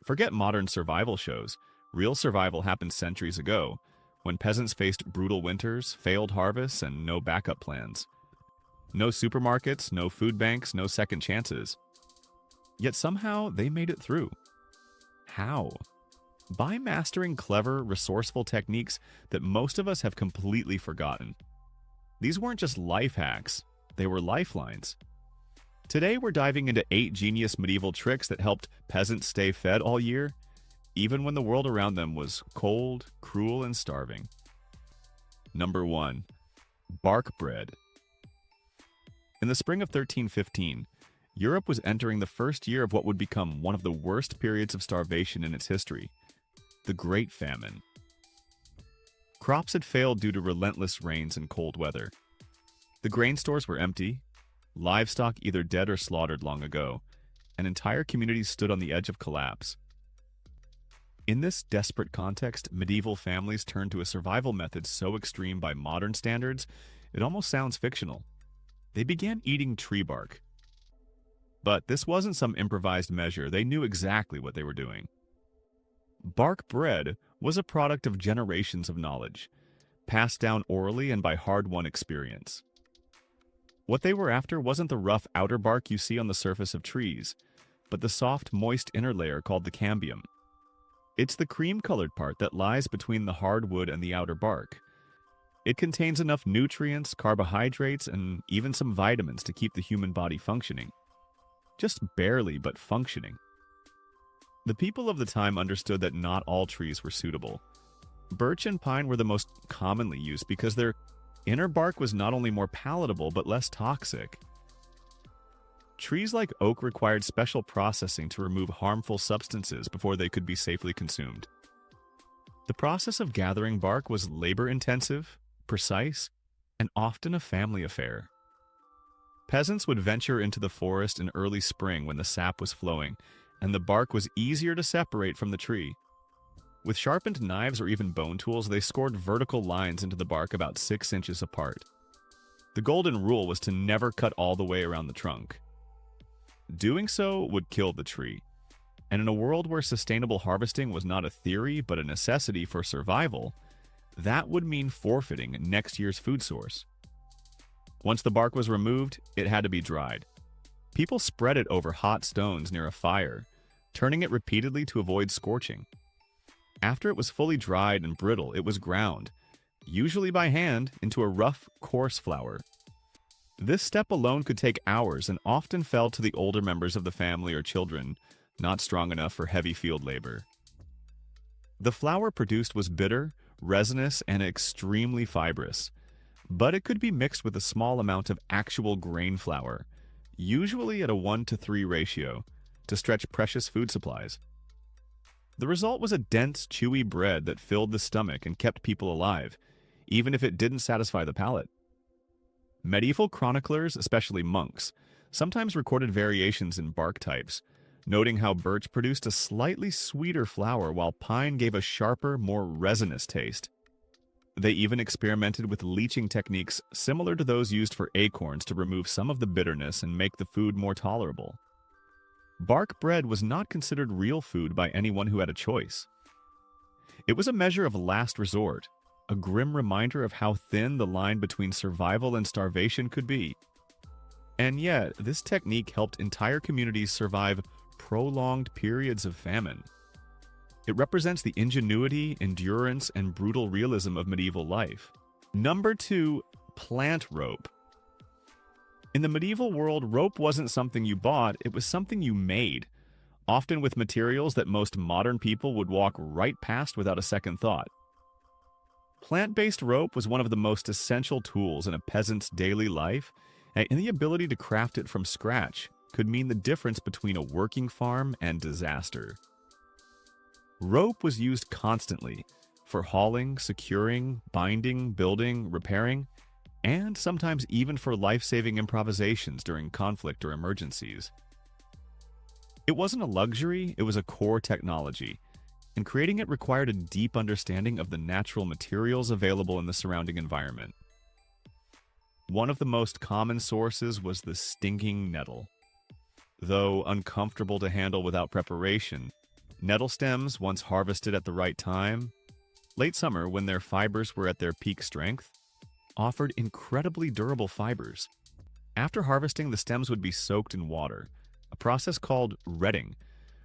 Forget modern survival shows. Real survival happened centuries ago, when peasants faced brutal winters, failed harvests, and no backup plans. No supermarkets, no food banks, no second chances. Yet somehow they made it through. How? By mastering clever, resourceful techniques that most of us have completely forgotten. These weren't just life hacks, they were lifelines. Today we're diving into 8 genius medieval tricks that helped peasants stay fed all year, even when the world around them was cold, cruel, and starving. Number 1. Bark bread. In the spring of 1315, Europe was entering the first year of what would become one of the worst periods of starvation in its history, the Great Famine. Crops had failed due to relentless rains and cold weather. The grain stores were empty, livestock either dead or slaughtered long ago, and entire communities stood on the edge of collapse. In this desperate context, medieval families turned to a survival method so extreme by modern standards, it almost sounds fictional. They began eating tree bark. But this wasn't some improvised measure. They knew exactly what they were doing. Bark bread was a product of generations of knowledge, passed down orally and by hard-won experience. What they were after wasn't the rough outer bark you see on the surface of trees, but the soft, moist inner layer called the cambium. It's the cream-colored part that lies between the hardwood and the outer bark. It contains enough nutrients, carbohydrates, and even some vitamins to keep the human body functioning. Just barely, but functioning. The people of the time understood that not all trees were suitable. Birch and pine were the most commonly used because their inner bark was not only more palatable, but less toxic. Trees like oak required special processing to remove harmful substances before they could be safely consumed. The process of gathering bark was labor-intensive, precise, and often a family affair. Peasants would venture into the forest in early spring when the sap was flowing, and the bark was easier to separate from the tree. With sharpened knives or even bone tools, they scored vertical lines into the bark about 6 inches apart. The golden rule was to never cut all the way around the trunk. Doing so would kill the tree, and in a world where sustainable harvesting was not a theory but a necessity for survival, that would mean forfeiting next year's food source. Once the bark was removed, it had to be dried. People spread it over hot stones near a fire, turning it repeatedly to avoid scorching. After it was fully dried and brittle, it was ground, usually by hand, into a rough, coarse flour. This step alone could take hours and often fell to the older members of the family or children, not strong enough for heavy field labor. The flour produced was bitter, resinous, and extremely fibrous, but it could be mixed with a small amount of actual grain flour, usually at a 1-to-3 ratio, to stretch precious food supplies. The result was a dense, chewy bread that filled the stomach and kept people alive, even if it didn't satisfy the palate. Medieval chroniclers, especially monks, sometimes recorded variations in bark types, noting how birch produced a slightly sweeter flour while pine gave a sharper, more resinous taste. They even experimented with leaching techniques similar to those used for acorns to remove some of the bitterness and make the food more tolerable. Bark bread was not considered real food by anyone who had a choice. It was a measure of last resort, a grim reminder of how thin the line between survival and starvation could be. And yet, this technique helped entire communities survive prolonged periods of famine. It represents the ingenuity, endurance, and brutal realism of medieval life. Number 2, plant rope. In the medieval world, rope wasn't something you bought, it was something you made, often with materials that most modern people would walk right past without a second thought. Plant-based rope was one of the most essential tools in a peasant's daily life, and the ability to craft it from scratch could mean the difference between a working farm and disaster. Rope was used constantly for hauling, securing, binding, building, repairing, and sometimes even for life-saving improvisations during conflict or emergencies. It wasn't a luxury, it was a core technology, and creating it required a deep understanding of the natural materials available in the surrounding environment. One of the most common sources was the stinging nettle. Though uncomfortable to handle without preparation, Nettle stems, once harvested at the right time, late summer when their fibers were at their peak strength, offered incredibly durable fibers. After harvesting, the stems would be soaked in water, a process called retting,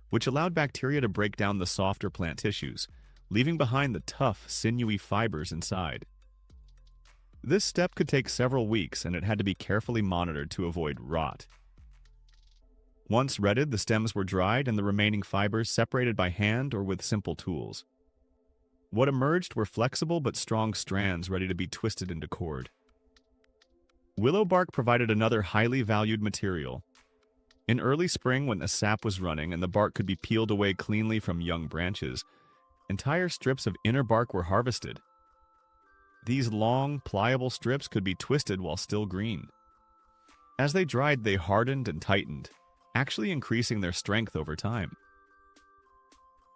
which allowed bacteria to break down the softer plant tissues, leaving behind the tough, sinewy fibers inside. This step could take several weeks, and it had to be carefully monitored to avoid rot. Once retted, the stems were dried and the remaining fibers separated by hand or with simple tools. What emerged were flexible but strong strands ready to be twisted into cord. Willow bark provided another highly valued material. In early spring, when the sap was running and the bark could be peeled away cleanly from young branches, entire strips of inner bark were harvested. These long, pliable strips could be twisted while still green. As they dried, they hardened and tightened, actually increasing their strength over time.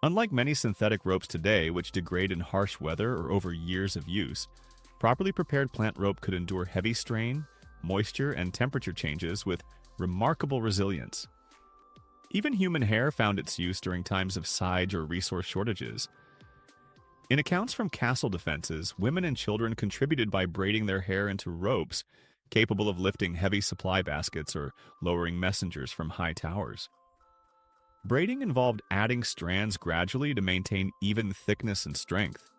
Unlike many synthetic ropes today, which degrade in harsh weather or over years of use, properly prepared plant rope could endure heavy strain, moisture, and temperature changes with remarkable resilience. Even human hair found its use during times of siege or resource shortages. In accounts from castle defenses, women and children contributed by braiding their hair into ropes capable of lifting heavy supply baskets or lowering messengers from high towers. Braiding involved adding strands gradually to maintain even thickness and strength,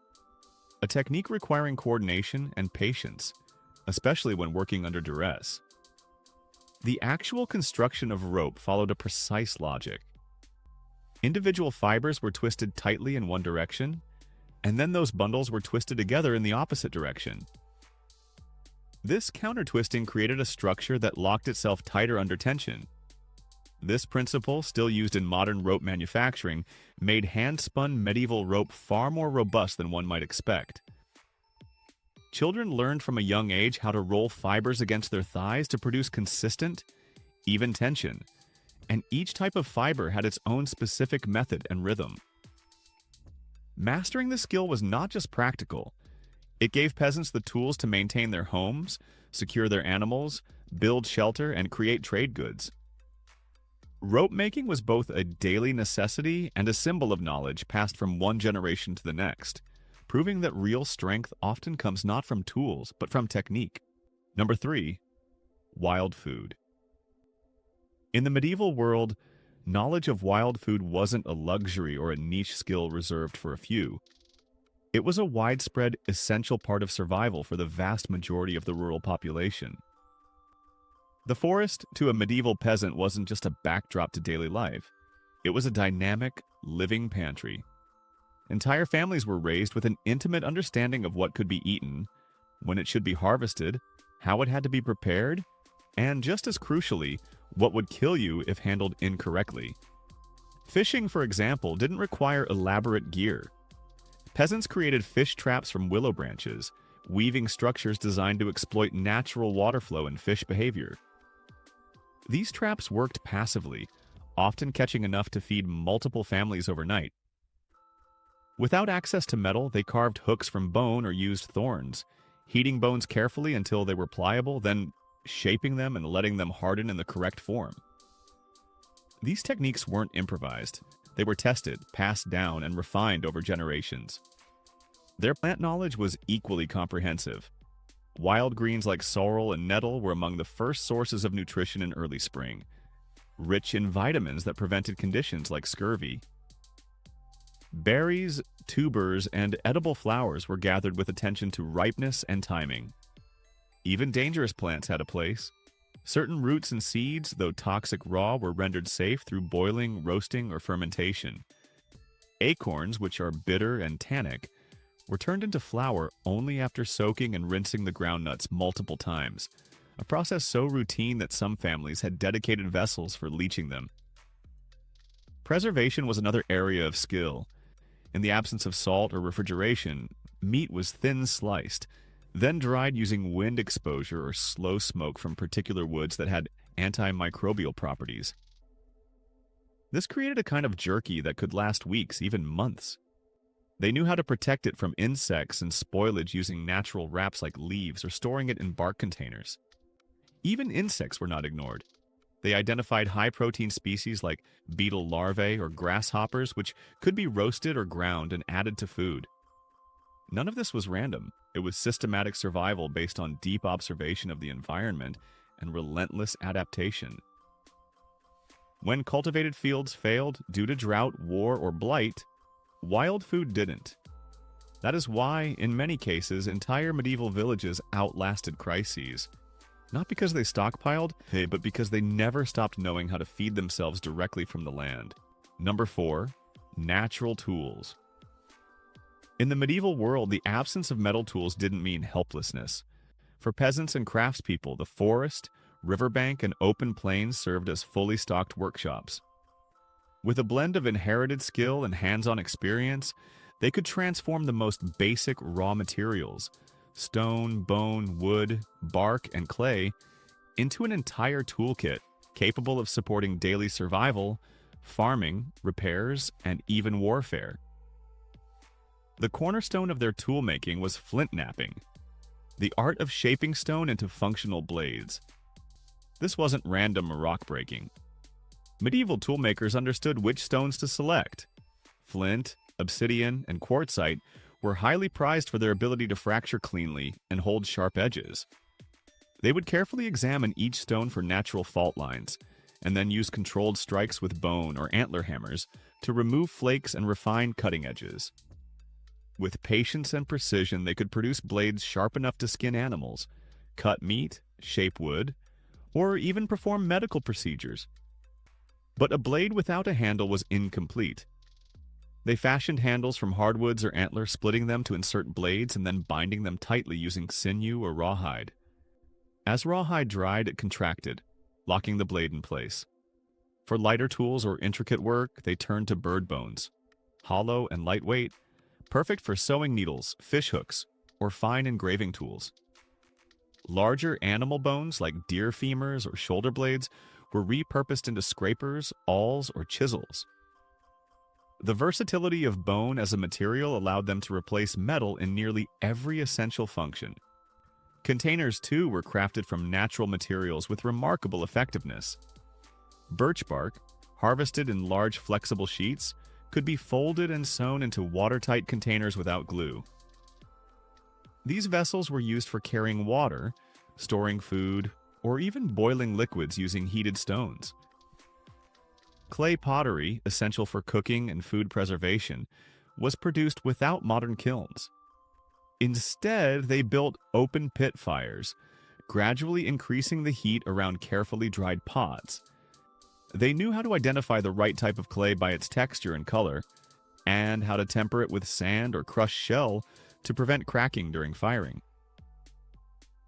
a technique requiring coordination and patience, especially when working under duress. The actual construction of rope followed a precise logic. Individual fibers were twisted tightly in one direction, and then those bundles were twisted together in the opposite direction. This counter-twisting created a structure that locked itself tighter under tension. This principle, still used in modern rope manufacturing, made hand-spun medieval rope far more robust than one might expect. Children learned from a young age how to roll fibers against their thighs to produce consistent, even tension, and each type of fiber had its own specific method and rhythm. Mastering the skill was not just practical. It gave peasants the tools to maintain their homes, secure their animals, build shelter, and create trade goods. Rope making was both a daily necessity and a symbol of knowledge passed from one generation to the next, proving that real strength often comes not from tools, but from technique. Number 3. Wild food. In the medieval world, knowledge of wild food wasn't a luxury or a niche skill reserved for a few. It was a widespread, essential part of survival for the vast majority of the rural population. The forest, to a medieval peasant, wasn't just a backdrop to daily life. It was a dynamic, living pantry. Entire families were raised with an intimate understanding of what could be eaten, when it should be harvested, how it had to be prepared, and just as crucially, what would kill you if handled incorrectly. Fishing, for example, didn't require elaborate gear. Peasants created fish traps from willow branches, weaving structures designed to exploit natural water flow and fish behavior. These traps worked passively, often catching enough to feed multiple families overnight. Without access to metal, they carved hooks from bone or used thorns, heating bones carefully until they were pliable, then shaping them and letting them harden in the correct form. These techniques weren't improvised. They were tested, passed down, and refined over generations. Their plant knowledge was equally comprehensive. Wild greens like sorrel and nettle were among the first sources of nutrition in early spring, rich in vitamins that prevented conditions like scurvy. Berries, tubers, and edible flowers were gathered with attention to ripeness and timing. Even dangerous plants had a place. Certain roots and seeds, though toxic raw, were rendered safe through boiling, roasting, or fermentation. Acorns, which are bitter and tannic, were turned into flour only after soaking and rinsing the groundnuts multiple times, a process so routine that some families had dedicated vessels for leaching them. Preservation was another area of skill. In the absence of salt or refrigeration, meat was thin sliced, then dried using wind exposure or slow smoke from particular woods that had antimicrobial properties. This created a kind of jerky that could last weeks, even months. They knew how to protect it from insects and spoilage using natural wraps like leaves or storing it in bark containers. Even insects were not ignored. They identified high-protein species like beetle larvae or grasshoppers, which could be roasted or ground and added to food. None of this was random. It was systematic survival based on deep observation of the environment and relentless adaptation. When cultivated fields failed due to drought, war, or blight, wild food didn't. That is why, in many cases, entire medieval villages outlasted crises. Not because they stockpiled, but because they never stopped knowing how to feed themselves directly from the land. Number 4. Natural tools. In the medieval world, the absence of metal tools didn't mean helplessness. For peasants and craftspeople, the forest, riverbank, and open plains served as fully stocked workshops. With a blend of inherited skill and hands-on experience, they could transform the most basic raw materials, stone, bone, wood, bark, and clay, into an entire toolkit capable of supporting daily survival, farming, repairs, and even warfare. The cornerstone of their tool-making was flint knapping, the art of shaping stone into functional blades. This wasn't random rock breaking. Medieval toolmakers understood which stones to select. Flint, obsidian, and quartzite were highly prized for their ability to fracture cleanly and hold sharp edges. They would carefully examine each stone for natural fault lines, and then use controlled strikes with bone or antler hammers to remove flakes and refine cutting edges. With patience and precision, they could produce blades sharp enough to skin animals, cut meat, shape wood, or even perform medical procedures. But a blade without a handle was incomplete. They fashioned handles from hardwoods or antler, splitting them to insert blades and then binding them tightly using sinew or rawhide. As rawhide dried, it contracted, locking the blade in place. For lighter tools or intricate work, they turned to bird bones, hollow and lightweight, perfect for sewing needles, fish hooks, or fine engraving tools. Larger animal bones like deer femurs or shoulder blades were repurposed into scrapers, awls, or chisels. The versatility of bone as a material allowed them to replace metal in nearly every essential function. Containers, too, were crafted from natural materials with remarkable effectiveness. Birch bark, harvested in large flexible sheets, could be folded and sewn into watertight containers without glue. These vessels were used for carrying water, storing food, or even boiling liquids using heated stones. Clay pottery, essential for cooking and food preservation, was produced without modern kilns. Instead, they built open pit fires, gradually increasing the heat around carefully dried pots. They knew how to identify the right type of clay by its texture and color, and how to temper it with sand or crushed shell to prevent cracking during firing.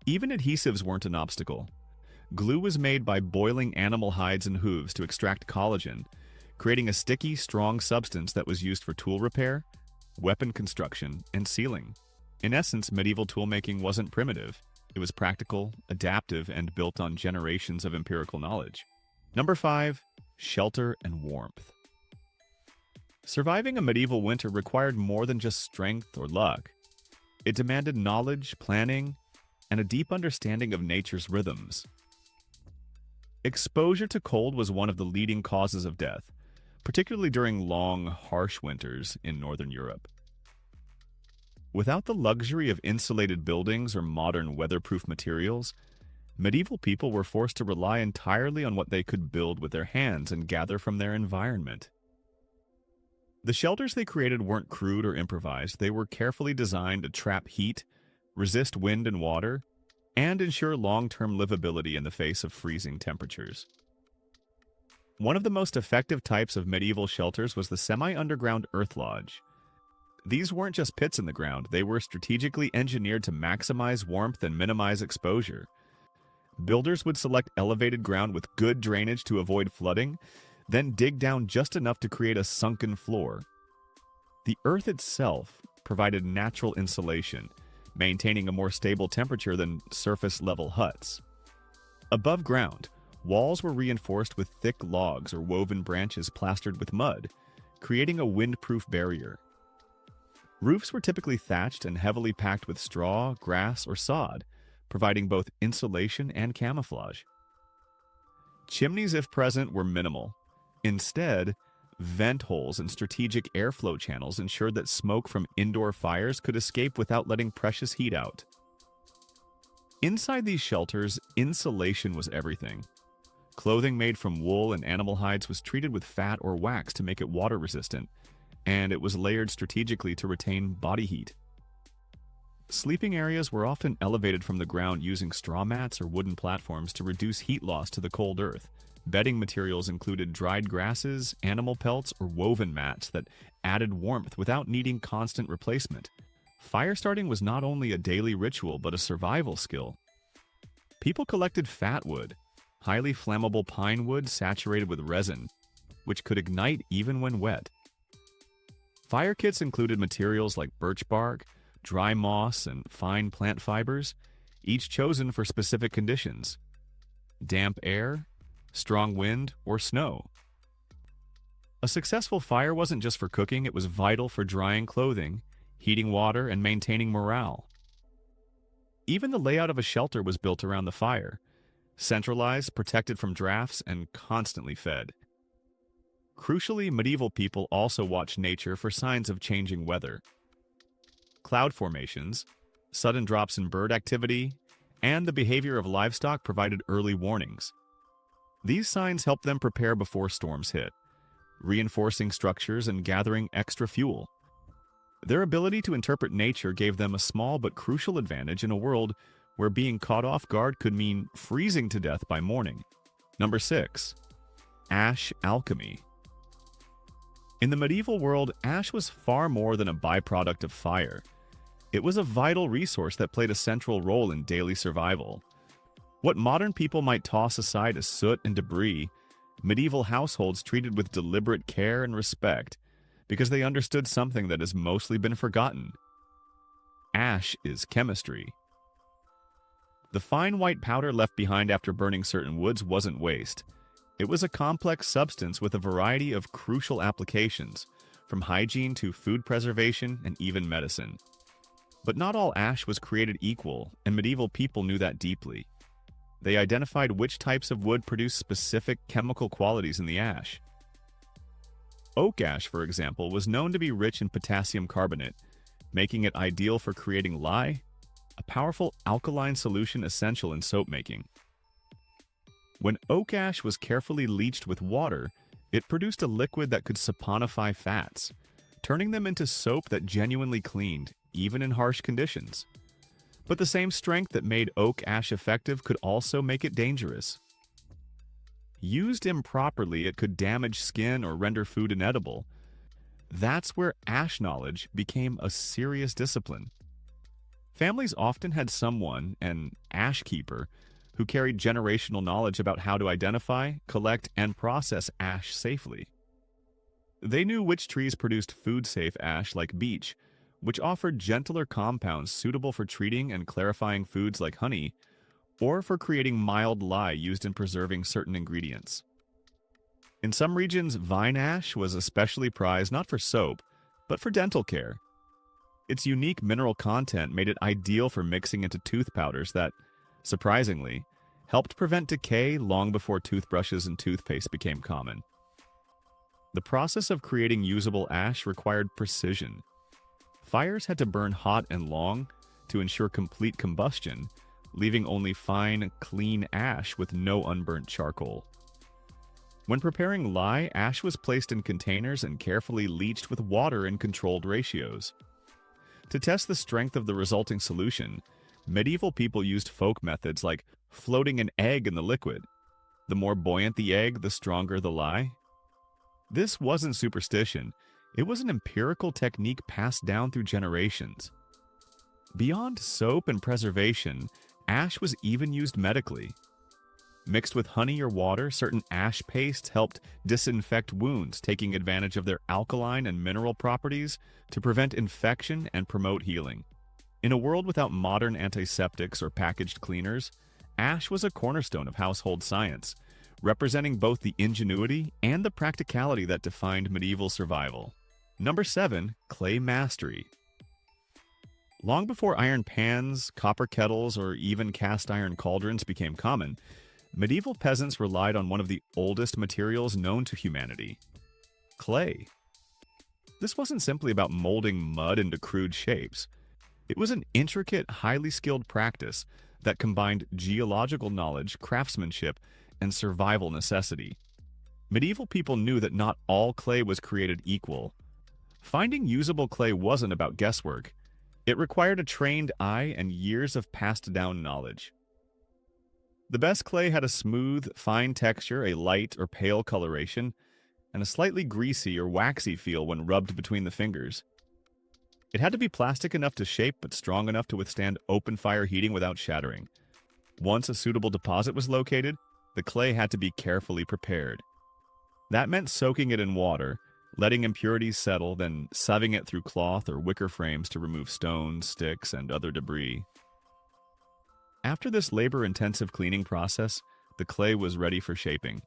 Even adhesives weren't an obstacle. Glue was made by boiling animal hides and hooves to extract collagen, creating a sticky, strong substance that was used for tool repair, weapon construction, and sealing. In essence, medieval toolmaking wasn't primitive. It was practical, adaptive, and built on generations of empirical knowledge. Number 5. Shelter and warmth. Surviving a medieval winter required more than just strength or luck. It demanded knowledge, planning, and a deep understanding of nature's rhythms. Exposure to cold was one of the leading causes of death, particularly during long, harsh winters in Northern Europe. Without the luxury of insulated buildings or modern weatherproof materials, medieval people were forced to rely entirely on what they could build with their hands and gather from their environment. The shelters they created weren't crude or improvised. They were carefully designed to trap heat, resist wind and water, and ensure long-term livability in the face of freezing temperatures. One of the most effective types of medieval shelters was the semi-underground earth lodge. These weren't just pits in the ground, they were strategically engineered to maximize warmth and minimize exposure. Builders would select elevated ground with good drainage to avoid flooding, then dig down just enough to create a sunken floor. The earth itself provided natural insulation, maintaining a more stable temperature than surface-level huts. Above ground, walls were reinforced with thick logs or woven branches plastered with mud, creating a windproof barrier. Roofs were typically thatched and heavily packed with straw, grass, or sod, providing both insulation and camouflage. Chimneys, if present, were minimal. Instead, vent holes and strategic airflow channels ensured that smoke from indoor fires could escape without letting precious heat out. Inside these shelters, insulation was everything. Clothing made from wool and animal hides was treated with fat or wax to make it water resistant, and it was layered strategically to retain body heat. Sleeping areas were often elevated from the ground using straw mats or wooden platforms to reduce heat loss to the cold earth. Bedding materials included dried grasses, animal pelts, or woven mats that added warmth without needing constant replacement. Fire starting was not only a daily ritual but a survival skill. People collected fat wood, highly flammable pine wood saturated with resin, which could ignite even when wet. Fire kits included materials like birch bark, dry moss, and fine plant fibers, each chosen for specific conditions: damp air, strong wind, or snow. A successful fire wasn't just for cooking, it was vital for drying clothing, heating water, and maintaining morale. Even the layout of a shelter was built around the fire, centralized, protected from drafts, and constantly fed. Crucially, medieval people also watched nature for signs of changing weather. Cloud formations, sudden drops in bird activity, and the behavior of livestock provided early warnings. These signs helped them prepare before storms hit, reinforcing structures and gathering extra fuel. Their ability to interpret nature gave them a small but crucial advantage in a world where being caught off guard could mean freezing to death by morning. Number 6. Ash alchemy. In the medieval world, ash was far more than a byproduct of fire. It was a vital resource that played a central role in daily survival. What modern people might toss aside as soot and debris, medieval households treated with deliberate care and respect because they understood something that has mostly been forgotten. Ash is chemistry. The fine white powder left behind after burning certain woods wasn't waste. It was a complex substance with a variety of crucial applications, from hygiene to food preservation and even medicine. But not all ash was created equal, and medieval people knew that deeply. They identified which types of wood produced specific chemical qualities in the ash. Oak ash, for example, was known to be rich in potassium carbonate, making it ideal for creating lye, a powerful alkaline solution essential in soap making. When oak ash was carefully leached with water, it produced a liquid that could saponify fats, turning them into soap that genuinely cleaned, even in harsh conditions. But the same strength that made oak ash effective could also make it dangerous. Used improperly, it could damage skin or render food inedible. That's where ash knowledge became a serious discipline. Families often had someone, an ash keeper, who carried generational knowledge about how to identify, collect, and process ash safely. They knew which trees produced food-safe ash like beech, which offered gentler compounds suitable for treating and clarifying foods like honey, or for creating mild lye used in preserving certain ingredients. In some regions, vine ash was especially prized not for soap, but for dental care. Its unique mineral content made it ideal for mixing into tooth powders that, surprisingly, helped prevent decay long before toothbrushes and toothpaste became common. The process of creating usable ash required precision. Fires had to burn hot and long to ensure complete combustion, leaving only fine, clean ash with no unburnt charcoal. When preparing lye, ash was placed in containers and carefully leached with water in controlled ratios. To test the strength of the resulting solution, medieval people used folk methods like floating an egg in the liquid. The more buoyant the egg, the stronger the lye. This wasn't superstition. It was an empirical technique passed down through generations. Beyond soap and preservation, ash was even used medically. Mixed with honey or water, certain ash pastes helped disinfect wounds, taking advantage of their alkaline and mineral properties to prevent infection and promote healing. In a world without modern antiseptics or packaged cleaners, ash was a cornerstone of household science, representing both the ingenuity and the practicality that defined medieval survival. Number 7. Clay mastery. Long before iron pans, copper kettles, or even cast iron cauldrons became common, Medieval peasants relied on one of the oldest materials known to humanity: clay. This wasn't simply about molding mud into crude shapes. It was an intricate, highly skilled practice that combined geological knowledge, craftsmanship, and survival necessity. Medieval people knew that not all clay was created equal. Finding usable clay wasn't about guesswork. It required a trained eye and years of passed down knowledge. The best clay had a smooth, fine texture, a light or pale coloration, and a slightly greasy or waxy feel when rubbed between the fingers. It had to be plastic enough to shape but strong enough to withstand open fire heating without shattering. Once a suitable deposit was located, the clay had to be carefully prepared. That meant soaking it in water, letting impurities settle, then sieving it through cloth or wicker frames to remove stones, sticks, and other debris. After this labor-intensive cleaning process, the clay was ready for shaping.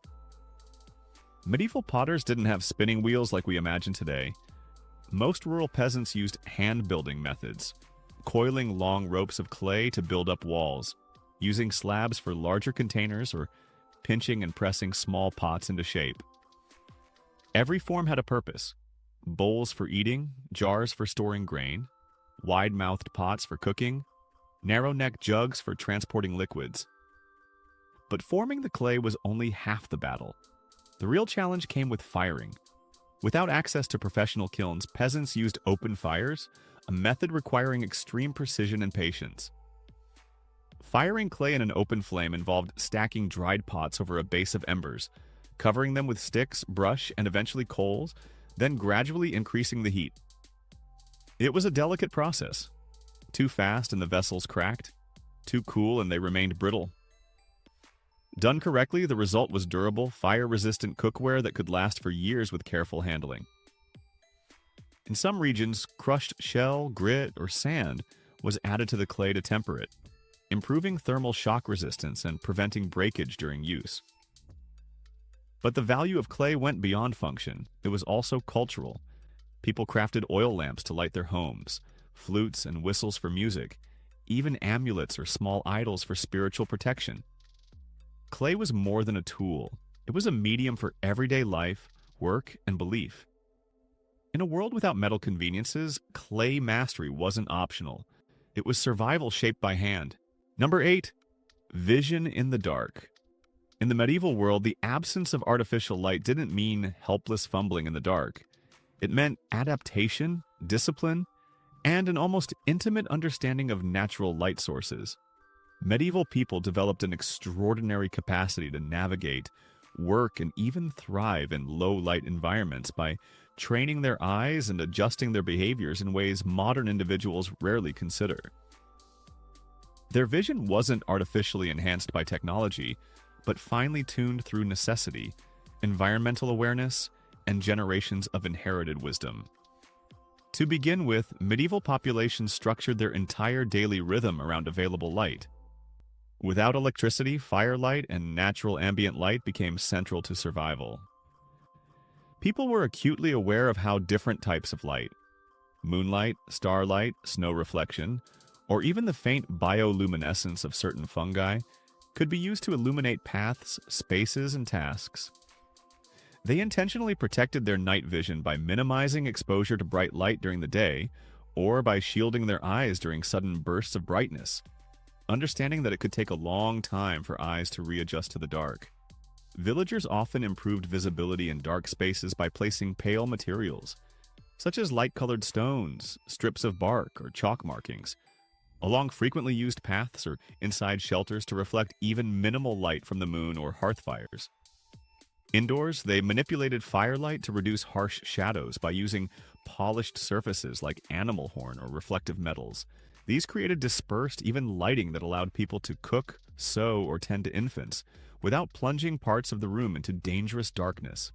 Medieval potters didn't have spinning wheels like we imagine today. Most rural peasants used hand-building methods, coiling long ropes of clay to build up walls, using slabs for larger containers, or pinching and pressing small pots into shape. Every form had a purpose: bowls for eating, jars for storing grain, wide-mouthed pots for cooking, narrow-necked jugs for transporting liquids. But forming the clay was only half the battle. The real challenge came with firing. Without access to professional kilns, peasants used open fires, a method requiring extreme precision and patience. Firing clay in an open flame involved stacking dried pots over a base of embers, covering them with sticks, brush, and eventually coals, then gradually increasing the heat. It was a delicate process. Too fast and the vessels cracked. Too cool and they remained brittle. Done correctly, the result was durable, fire-resistant cookware that could last for years with careful handling. In some regions, crushed shell, grit, or sand was added to the clay to temper it, improving thermal shock resistance and preventing breakage during use. But the value of clay went beyond function. It was also cultural. People crafted oil lamps to light their homes, flutes and whistles for music, even amulets or small idols for spiritual protection. Clay was more than a tool. It was a medium for everyday life, work, and belief. In a world without metal conveniences, clay mastery wasn't optional. It was survival shaped by hand. Number 8. Vision in the dark. In the medieval world, the absence of artificial light didn't mean helpless fumbling in the dark. It meant adaptation, discipline, and an almost intimate understanding of natural light sources. Medieval people developed an extraordinary capacity to navigate, work, and even thrive in low-light environments by training their eyes and adjusting their behaviors in ways modern individuals rarely consider. Their vision wasn't artificially enhanced by technology, but finely tuned through necessity, environmental awareness, and generations of inherited wisdom. To begin with, medieval populations structured their entire daily rhythm around available light. Without electricity, firelight and natural ambient light became central to survival. People were acutely aware of how different types of light, moonlight, starlight, snow reflection, or even the faint bioluminescence of certain fungi, could be used to illuminate paths, spaces, and tasks. They intentionally protected their night vision by minimizing exposure to bright light during the day, or by shielding their eyes during sudden bursts of brightness, understanding that it could take a long time for eyes to readjust to the dark. Villagers often improved visibility in dark spaces by placing pale materials, such as light-colored stones, strips of bark, or chalk markings, along frequently used paths or inside shelters to reflect even minimal light from the moon or hearth fires. Indoors, they manipulated firelight to reduce harsh shadows by using polished surfaces like animal horn or reflective metals. These created dispersed, even lighting that allowed people to cook, sew, or tend to infants without plunging parts of the room into dangerous darkness.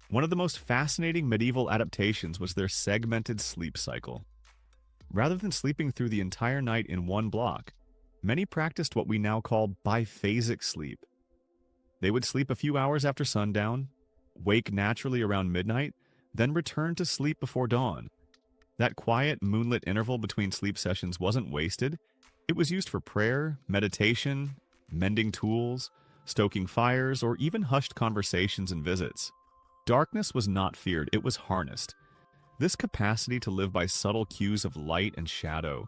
One of the most fascinating medieval adaptations was their segmented sleep cycle. Rather than sleeping through the entire night in one block, many practiced what we now call biphasic sleep. They would sleep a few hours after sundown, wake naturally around midnight, then return to sleep before dawn. That quiet, moonlit interval between sleep sessions wasn't wasted. It was used for prayer, meditation, mending tools, stoking fires, or even hushed conversations and visits. Darkness was not feared, it was harnessed. This capacity to live by subtle cues of light and shadow,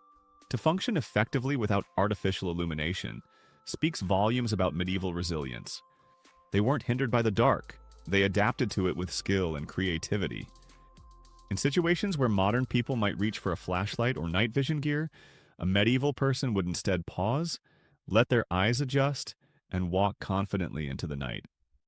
to function effectively without artificial illumination, speaks volumes about medieval resilience. They weren't hindered by the dark, they adapted to it with skill and creativity. In situations where modern people might reach for a flashlight or night vision gear, a medieval person would instead pause, let their eyes adjust, and walk confidently into the night.